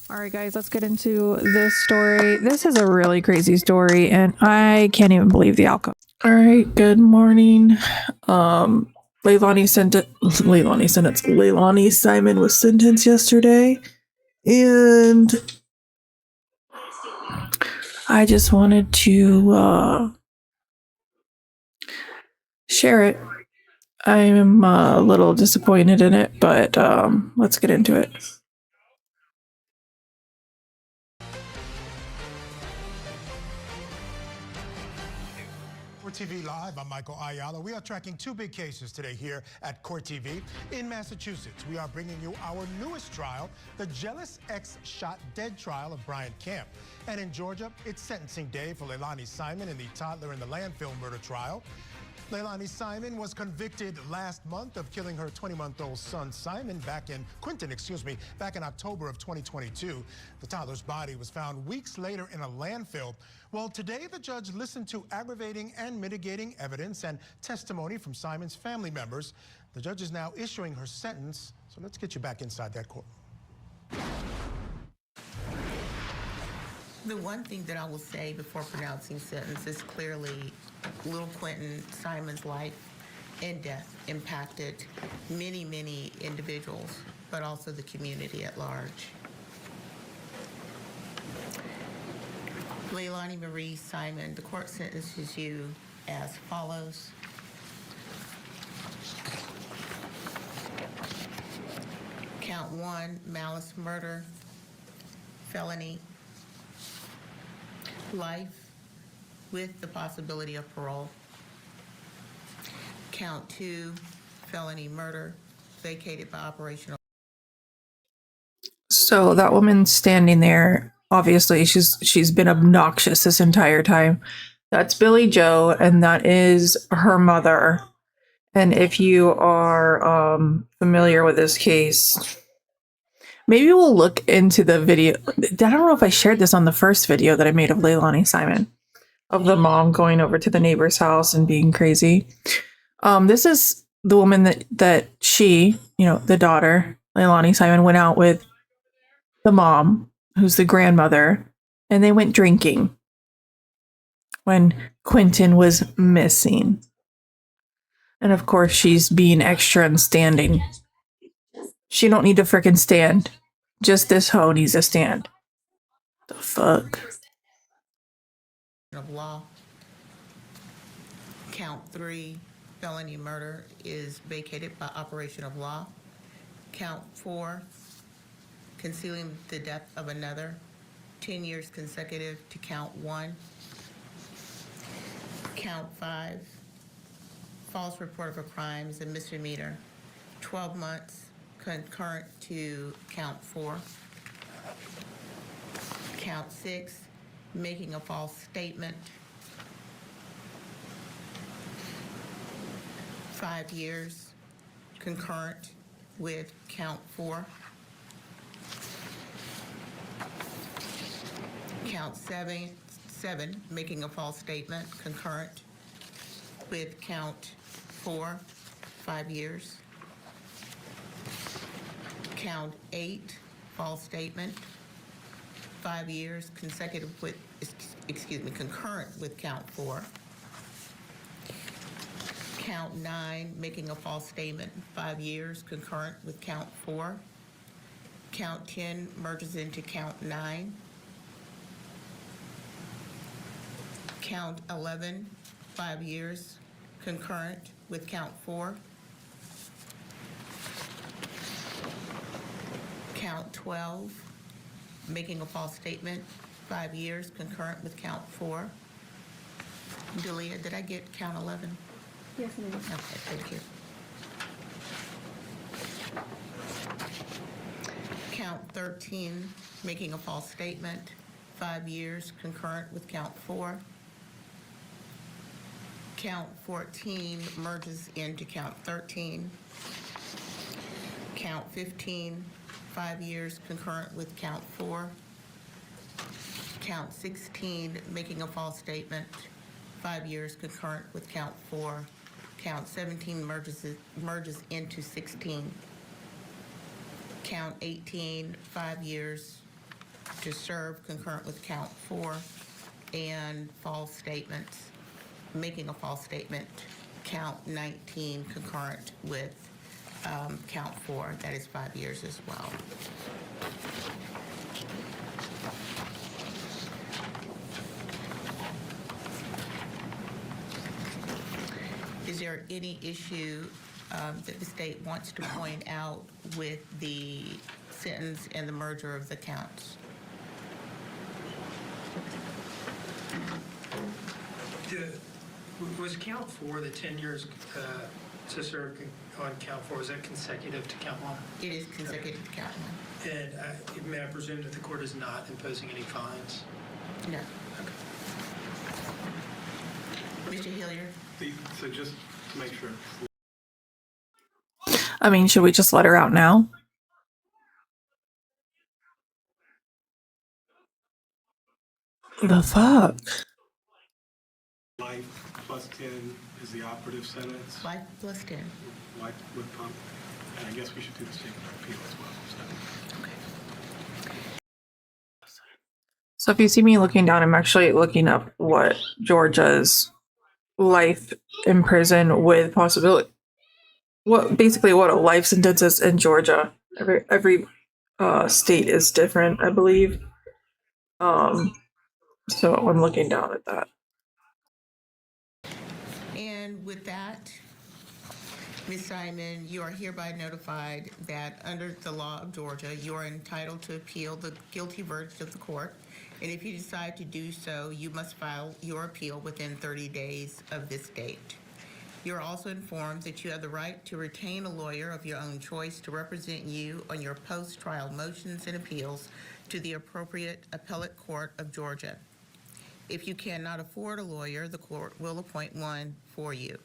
All right, guys, let's get into this story. This is a really crazy story, and I can't even believe the outcome. All right, good morning. Leilani Simon was sentenced yesterday, and I just wanted to share it. I'm a little disappointed in it, but let's get into it. Court TV Live, I'm Michael Ayala. We are tracking two big cases today here at Court TV. In Massachusetts, we are bringing you our newest trial, the jealous ex shot dead trial of Brian Camp. And in Georgia, it's sentencing day for Leilani Simon in the toddler in the landfill murder trial. Leilani Simon was convicted last month of killing her 20-month-old son Quinton, back in October of 2022. The toddler's body was found weeks later in a landfill. Well, today the judge listened to aggravating and mitigating evidence and testimony from Simon's family members. The judge is now issuing her sentence. So let's get you back inside that court. The one thing that I will say before pronouncing sentence is clearly little Quinton Simon's life and death impacted many, many individuals, but also the community at large. Leilani Marie Simon, the court sentences you as follows. Count 1, malice murder, felony, life with the possibility of parole. Count 2, felony murder, vacated by operational. So that woman standing there, obviously she's been obnoxious this entire time. That's Billy Joe, and that is her mother. And if you are familiar with this case, maybe we'll look into the video. I don't know if I shared this on the first video that I made of Leilani Simon, of the mom going over to the neighbor's house and being crazy. This is the woman that she, the daughter, Leilani Simon, went out with the mom, who's the grandmother, and they went drinking when Quinton was missing. And of course, she's being extra and standing. She don't need to frickin' stand. Just this hoe needs to stand. The fuck? Of law. Count 3, felony murder, is vacated by operation of law. Count 4, concealing the death of another, 10 years consecutive to count 1. Count 5, false report of a crime is a misdemeanor, 12 months concurrent to count 4. Count 6, making a false statement, 5 years concurrent with count 4. Count 7, making a false statement, concurrent with count 4, 5 years. Count 8, false statement, 5 years consecutive with, concurrent with count 4. Count 9, making a false statement, 5 years concurrent with count 4. Count 10 merges into count 9. Count 11, 5 years concurrent with count 4. Count 12, making a false statement, 5 years concurrent with count 4. Delia, did I get count 11? Yes, ma'am. Okay, thank you. Count 13, making a false statement, 5 years concurrent with count 4. Count 14 merges into count 13. Count 15, 5 years concurrent with count 4. Count 16, making a false statement, 5 years concurrent with count 4. Count 17 merges into 16. Count 18, 5 years to serve concurrent with count 4, and false statements, making a false statement, count 19 concurrent with count 4. That is 5 years as well. Is there any issue that the state wants to point out with the sentence and the merger of the counts? Was count 4, the 10 years to serve on count 4, was that consecutive to count 1? It is consecutive to count 1. And may I presume that the court is not imposing any fines? No. Mr. Hilliard? So just to make sure. I mean, should we just let her out now? The fuck? Life plus 10 is the operative sentence. Life plus 10. Life with pump. And I guess we should do the same appeal as well. So if you see me looking down, I'm actually looking up what Georgia's life in prison with possibility, basically what a life sentence is in Georgia. Every state is different, I believe. So I'm looking down at that. And with that, Ms. Simon, you are hereby notified that under the law of Georgia, you are entitled to appeal the guilty verdict of the court. And if you decide to do so, you must file your appeal within 30 days of this date. You're also informed that you have the right to retain a lawyer of your own choice to represent you on your post-trial motions and appeals to the appropriate appellate court of Georgia. If you cannot afford a lawyer, the court will appoint one for you.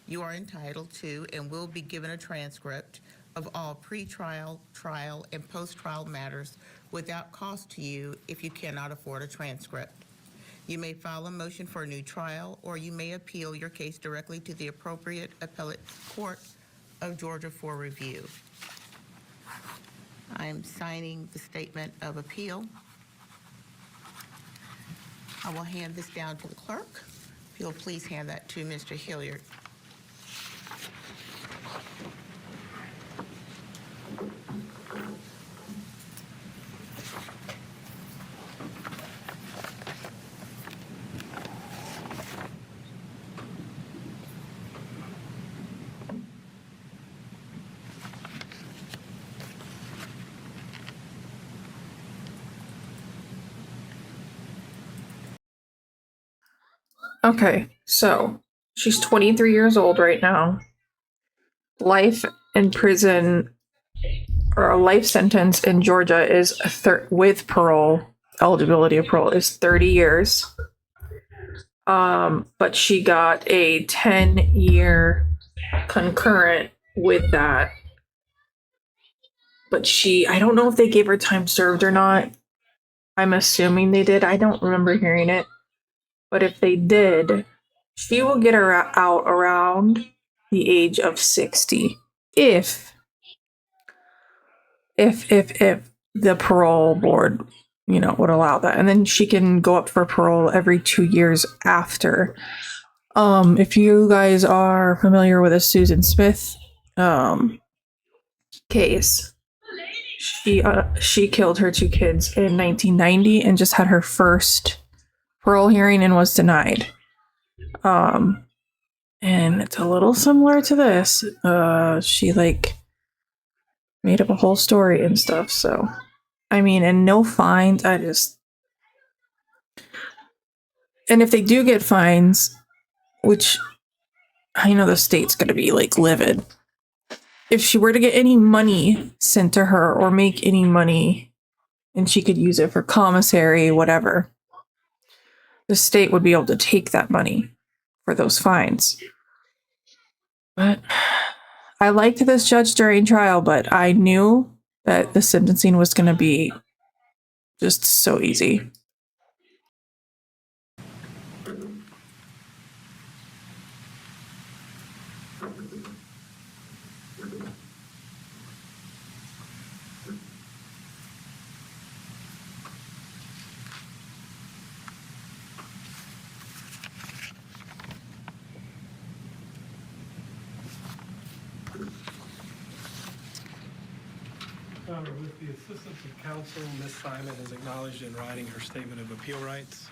You are entitled to and will be given a transcript of all pre-trial, trial, and post-trial matters without cost to you if you cannot afford a transcript. You may file a motion for a new trial, or you may appeal your case directly to the appropriate appellate court of Georgia for review. I'm signing the statement of appeal. I will hand this down to the clerk. If you'll please hand that to Mr. Hilliard. Okay, so she's 23 years old right now. Life in prison, or a life sentence in Georgia is with parole, eligibility of parole is 30 years. But she got a 10-year concurrent with that. But I don't know if they gave her time served or not. I'm assuming they did. I don't remember hearing it. But if they did, she will get her out around the age of 60. If the parole board, would allow that. And then she can go up for parole every 2 years after. If you guys are familiar with a Susan Smith case, she killed her 2 kids in 1990 and just had her first parole hearing and was denied. And it's a little similar to this. She made up a whole story and stuff. So, I mean, and no fines. And if they do get fines, which I know the state's going to be livid. If she were to get any money sent to her or make any money and she could use it for commissary, whatever, the state would be able to take that money for those fines. But I liked this judge during trial, but I knew that the sentencing was going to be just so easy. Honor, with the assistance of counsel, Ms. Simon has acknowledged in writing her statement of appeal rights.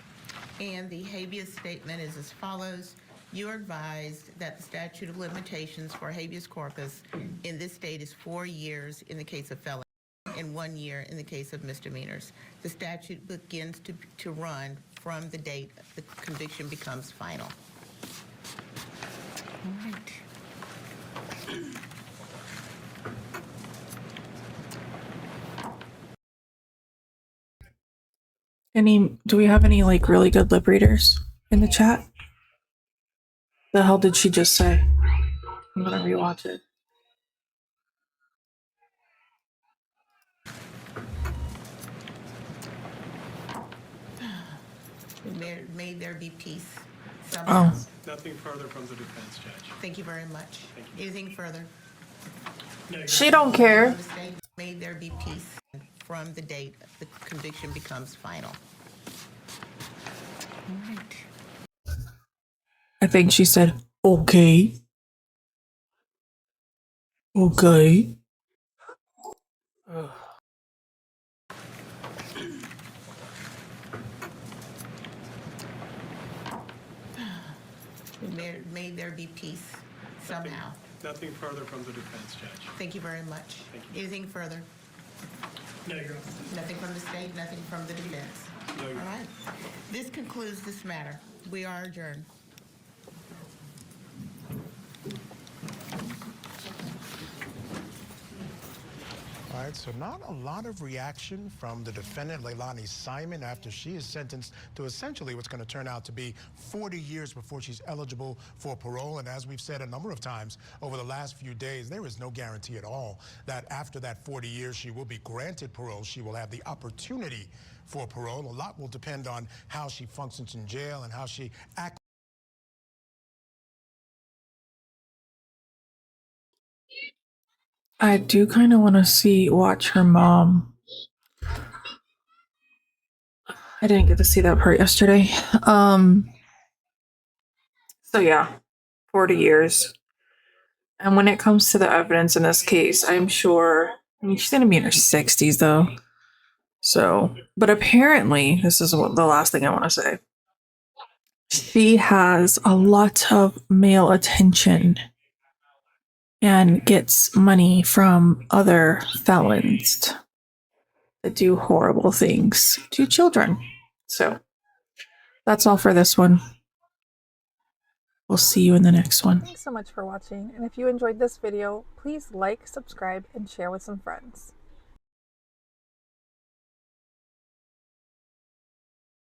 And the habeas statement is as follows. You are advised that the statute of limitations for habeas corpus in this state is 4 years in the case of felony and 1 year in the case of misdemeanors. The statute begins to run from the date the conviction becomes final. All right. Do we have any like really good lip readers in the chat? The hell did she just say? I'm gonna rewatch it. May there be peace somehow. Oh, Nothing further from the defense, Judge. Thank you very much. Thank you. Anything further? she don't care. May there be peace from the date the conviction becomes final. All right. I think she said, okay. Okay. May there be peace somehow. Nothing further from the defense, Judge. Thank you very much. Thank you. Anything further? No, Your Honor. Nothing from the state, nothing from the defense. No, Your All Honor. right. This concludes this matter. We are adjourned. All right, so not a lot of reaction from the defendant, Leilani Simon, after she is sentenced to essentially what's going to turn out to be 40 years before she's eligible for parole. And as we've said a number of times over the last few days, there is no guarantee at all that after that 40 years she will be granted parole. She will have the opportunity for parole. A lot will depend on how she functions in jail and how she acts. I do kind of want to watch her mom. I didn't get to see that part yesterday. So yeah, 40 years. And when it comes to the evidence in this case, I mean, she's going to be in her 60s though. So, but apparently, this is the last thing I want to say. She has a lot of male attention and gets money from other felons that do horrible things to children. So that's all for this one. We'll see you in the next one. Thanks so much for watching, and if you enjoyed this video, please like, subscribe, and share with some friends.